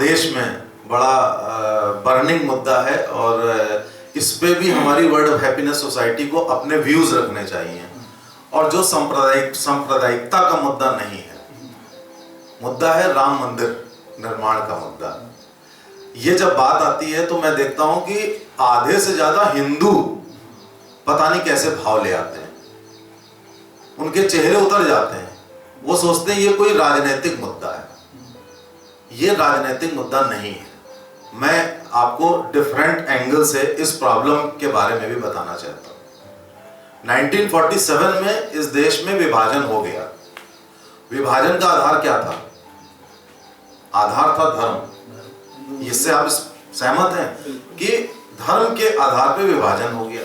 देश में बड़ा बर्निंग मुद्दा है और इस पे भी हमारी वर्ल्ड ऑफ हैप्पीनेस सोसाइटी को अपने व्यूज रखने चाहिए। और जो सांप्रदायिकता का मुद्दा नहीं है, मुद्दा है राम मंदिर निर्माण का मुद्दा। ये जब बात आती है तो मैं देखता हूं कि आधे से ज्यादा हिंदू पता नहीं कैसे भाव ले आते हैं, उनके चेहरे उतर जाते हैं, वो सोचते हैं ये कोई राजनीतिक मुद्दा है। ये राजनीतिक मुद्दा नहीं है। मैं आपको डिफरेंट एंगल से इस प्रॉब्लम के बारे में भी बताना चाहता हूं। 1947 में इस देश में विभाजन हो गया। विभाजन का आधार क्या था? आधार था धर्म। इससे आप सहमत हैं कि धर्म के आधार पे विभाजन हो गया।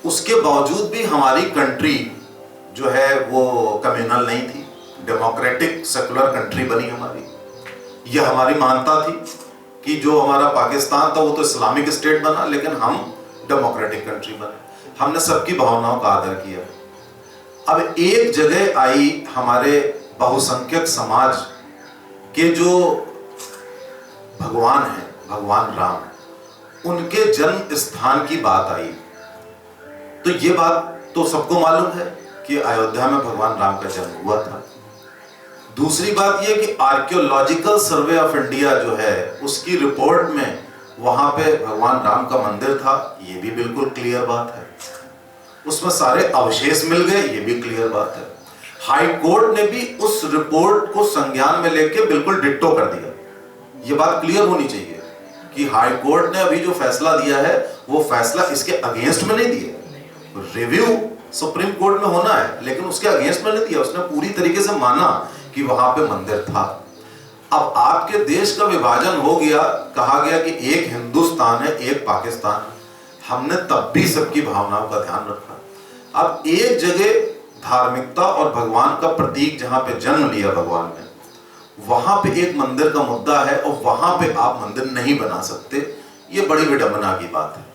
उसके बावजूद भी हमारी कंट्री जो है वो कम्युनल नहीं थी, डेमोक्रेटिक सेकुलर कंट्री बनी हमारी। यह हमारी मान्यता थी कि जो हमारा पाकिस्तान था वो तो इस्लामिक स्टेट बना, लेकिन हम डेमोक्रेटिक कंट्री बने। हमने सबकी भावनाओं का आदर किया। अब एक जगह आई हमारे बहुसंख्यक समाज के जो भगवान हैं, भगवान राम, उनके जन्म स्थान की बात आई। तो ये बात तो सबको मालूम है कि अयोध्या में भगवान राम का जन्म हुआ था। दूसरी बात यह कि आर्कियोलॉजिकल सर्वे ऑफ इंडिया जो है उसकी रिपोर्ट में वहां पे भगवान राम का मंदिर था, ये भी बिल्कुल क्लियर बात है। उसमें सारे अवशेष मिल गए, ये भी क्लियर बात है। हाई कोर्ट ने भी उस रिपोर्ट को संज्ञान में लेके बिल्कुल डिट्टो कर दिया। ये बात क्लियर होनी चाहिए कि हाई कोर्ट ने अभी जो फैसला दिया है वो फैसला इसके अगेंस्ट में नहीं दिया। रिव्यू सुप्रीम कोर्ट में होना है, लेकिन उसके अगेंस्ट में नहीं दिया। उसने पूरी तरीके से माना कि वहां पे मंदिर था। अब आपके देश का विभाजन हो गया, कहा गया कि एक हिंदुस्तान है, एक पाकिस्तान है। हमने तब भी सबकी भावनाओं का ध्यान रखा। अब एक जगह धार्मिकता और भगवान का प्रतीक जहां पे जन्म लिया भगवान ने, वहां पे एक मंदिर का मुद्दा है और वहां पे आप मंदिर नहीं बना सकते। ये बड़ी विडंबना की बात है।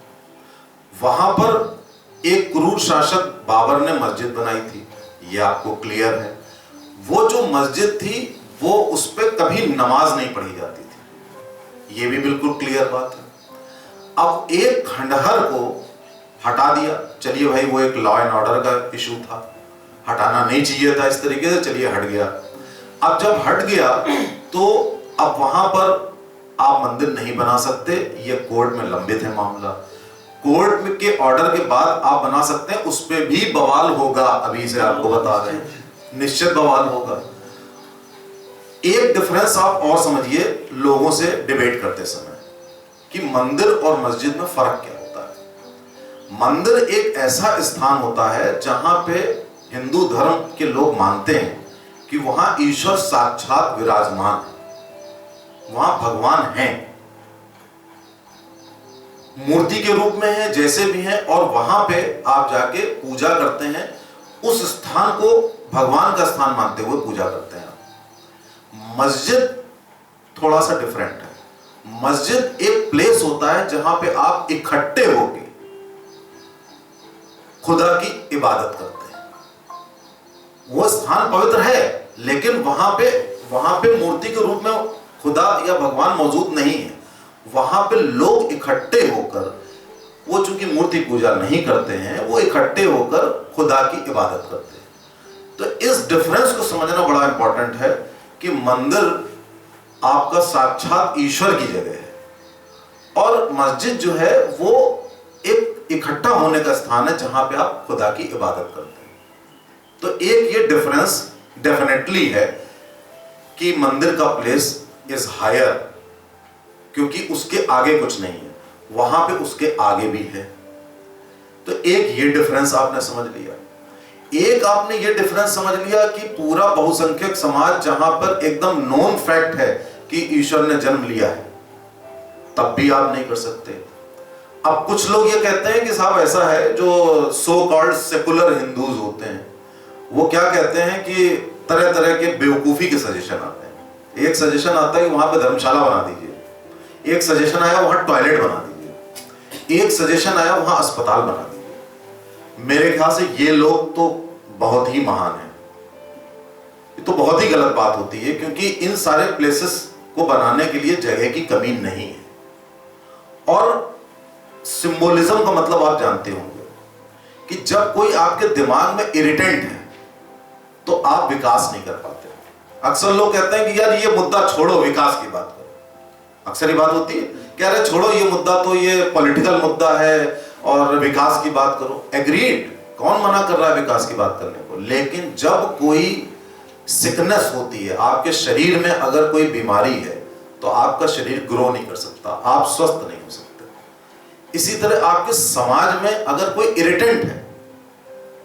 वहां पर एक क्रूर शासक बाबर ने मस्जिद बनाई थी, ये आपको क्लियर है। वो जो मस्जिद थी वो उस पर कभी नमाज नहीं पढ़ी जाती थी, ये भी बिल्कुल क्लियर बात है। अब एक खंडहर को हटा दिया, चलिए भाई वो एक लॉ एंड ऑर्डर का इशू था, हटाना नहीं चाहिए था इस तरीके से, चलिए हट गया। अब जब हट गया तो अब वहां पर आप मंदिर नहीं बना सकते, ये कोर्ट में लंबित है मामला। कोर्ट के ऑर्डर के बाद आप बना सकते हैं, उस पर भी बवाल होगा। अभी से आपको बता रहे हैं, निश्चित बवाल होगा। एक डिफरेंस आप और समझिए लोगों से डिबेट करते समय कि मंदिर और मस्जिद में फर्क क्या होता है। मंदिर एक ऐसा स्थान होता है जहां पे हिंदू धर्म के लोग मानते हैं कि वहां ईश्वर साक्षात विराजमान है, वहां भगवान हैं, मूर्ति के रूप में है, जैसे भी हैं, और वहां पे आप जाके पूजा करते हैं। उस स्थान को भगवान का स्थान मानते हुए पूजा करते हैं। मस्जिद थोड़ा सा डिफरेंट है। मस्जिद एक प्लेस होता है जहां पे आप इकट्ठे होके खुदा की इबादत करते हैं। वो स्थान पवित्र है, लेकिन वहां पे मूर्ति के रूप में खुदा या भगवान मौजूद नहीं है। वहां पे लोग इकट्ठे होकर, वो चूंकि मूर्ति पूजा नहीं करते हैं, वो इकट्ठे होकर खुदा की इबादत करते हैं। तो इस डिफरेंस को समझना बड़ा इंपॉर्टेंट है कि मंदिर आपका साक्षात ईश्वर की जगह है और मस्जिद जो है वो एक इकट्ठा होने का स्थान है जहां पे आप खुदा की इबादत करते हैं। तो एक ये डिफरेंस डेफिनेटली है कि मंदिर का प्लेस इज हायर, क्योंकि उसके आगे कुछ नहीं है, वहां पे उसके आगे भी है। तो एक ये डिफरेंस आपने समझ लिया। एक आपने ये डिफरेंस समझ लिया कि पूरा बहुसंख्यक समाज जहां पर एकदम नोन फैक्ट है कि ईश्वर ने जन्म लिया है, तब भी आप नहीं कर सकते। अब कुछ लोग ये कहते हैं कि साहब ऐसा है, जो सो कॉल्ड सेकुलर हिंदूज होते हैं वो क्या कहते हैं कि तरह तरह के बेवकूफी के सजेशन आते हैं। एक सजेशन आता है कि वहां पर धर्मशाला बना दीजिए, एक सजेशन आया वहां टॉयलेट बना दीजिए, एक सजेशन आया वहां अस्पताल बना दीजिए। मेरे ख्याल से ये लोग तो बहुत ही महान हैं। ये तो बहुत ही गलत बात होती है, क्योंकि इन सारे प्लेसेस को बनाने के लिए जगह की कमी नहीं है। और सिंबोलिज्म का मतलब आप जानते होंगे कि जब कोई आपके दिमाग में इरिटेंट है तो आप विकास नहीं कर पाते। अक्सर लोग कहते हैं कि यार ये मुद्दा छोड़ो, विकास की बात करो। अक्सर ये बात होती है कि अरे छोड़ो ये मुद्दा, तो ये पॉलिटिकल मुद्दा है और विकास की बात करो। एग्रीड, कौन मना कर रहा है विकास की बात करने को। लेकिन जब कोई सिकनेस होती है, आपके शरीर में अगर कोई बीमारी है तो आपका शरीर ग्रो नहीं कर सकता, आप स्वस्थ नहीं हो सकते। इसी तरह आपके समाज में अगर कोई इरिटेंट है,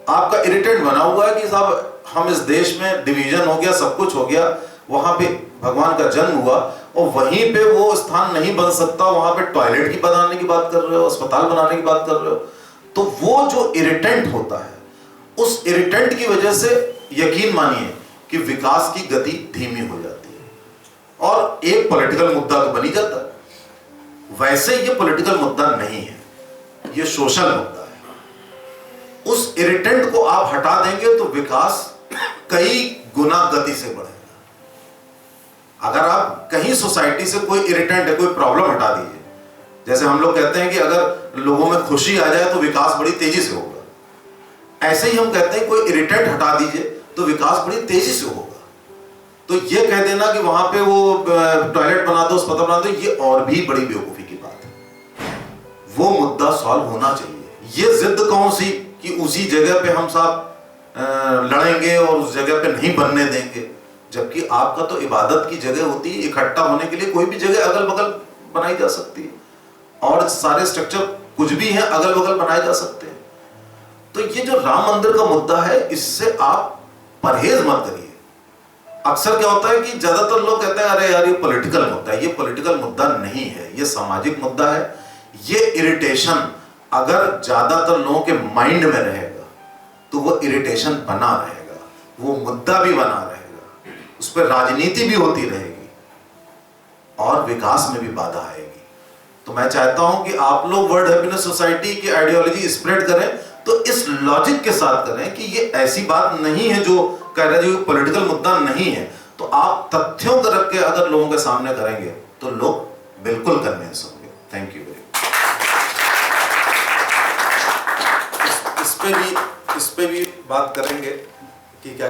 आपका इरिटेंट बना हुआ है कि साहब हम इस देश में डिवीजन हो गया, सब कुछ हो गया, वहां पे भगवान का जन्म हुआ और वहीं पे वो स्थान नहीं बन सकता, वहां पे टॉयलेट की बनाने की बात कर रहे हो, अस्पताल बनाने की बात कर रहे हो, तो वो जो इरिटेंट होता है, उस इरिटेंट की वजह से यकीन मानिए कि विकास की गति धीमी हो जाती है और एक पॉलिटिकल मुद्दा तो बन ही जाता है। वैसे ये पॉलिटिकल मुद्दा नहीं है, ये सोशल मुद्दा है। उस इरिटेंट को आप हटा देंगे तो विकास कई गुना गति से बढ़ेगा। अगर आप कहीं सोसाइटी से कोई इरिटेंट है, कोई प्रॉब्लम हटा दीजिए, जैसे हम लोग कहते हैं कि अगर लोगों में खुशी आ जाए तो विकास बड़ी तेजी से होगा, ऐसे ही हम कहते हैं कोई इरिटेंट हटा दीजिए तो विकास बड़ी तेजी से होगा। तो ये कह देना कि वहां पे वो टॉयलेट बना दो, अस्पताल बना दो, ये और भी बड़ी बेवकूफी की बात है। वो मुद्दा सॉल्व होना चाहिए। ये जिद कौन सी कि उसी जगह पे हम साहब लड़ेंगे और उस जगह पे नहीं बनने देंगे, जबकि आपका तो इबादत की जगह होती है। इकट्ठा होने के लिए कोई भी जगह अगल बगल बनाई जा सकती है और सारे स्ट्रक्चर कुछ भी हैं अगल बगल बनाए जा सकते हैं। तो ये जो राम मंदिर का मुद्दा है, इससे आप परहेज मत करिए। अक्सर क्या होता है कि ज्यादातर लोग कहते हैं अरे यार ये पॉलिटिकल मुद्दा है। ये पॉलिटिकल मुद्दा नहीं है, ये सामाजिक मुद्दा है। ये इरिटेशन अगर ज्यादातर लोगों के माइंड में रहेगा तो वो इरिटेशन बना रहेगा, वो मुद्दा भी बना रहेगा, उस पर राजनीति भी होती रहेगी और विकास में भी बाधा आएगी। तो मैं चाहता हूं कि आप लोग वर्ल्ड हैप्पीनेस सोसाइटी की आइडियोलॉजी स्प्रेड करें तो इस लॉजिक के साथ करें कि ये ऐसी बात नहीं है जो कह रहे जो पॉलिटिकल मुद्दा नहीं है। तो आप तथ्यों को रख के अगर लोगों के सामने करेंगे तो लोग बिल्कुल कन्विंस होंगे। Thank you very much. इस पे भी बात करेंगे कि क्या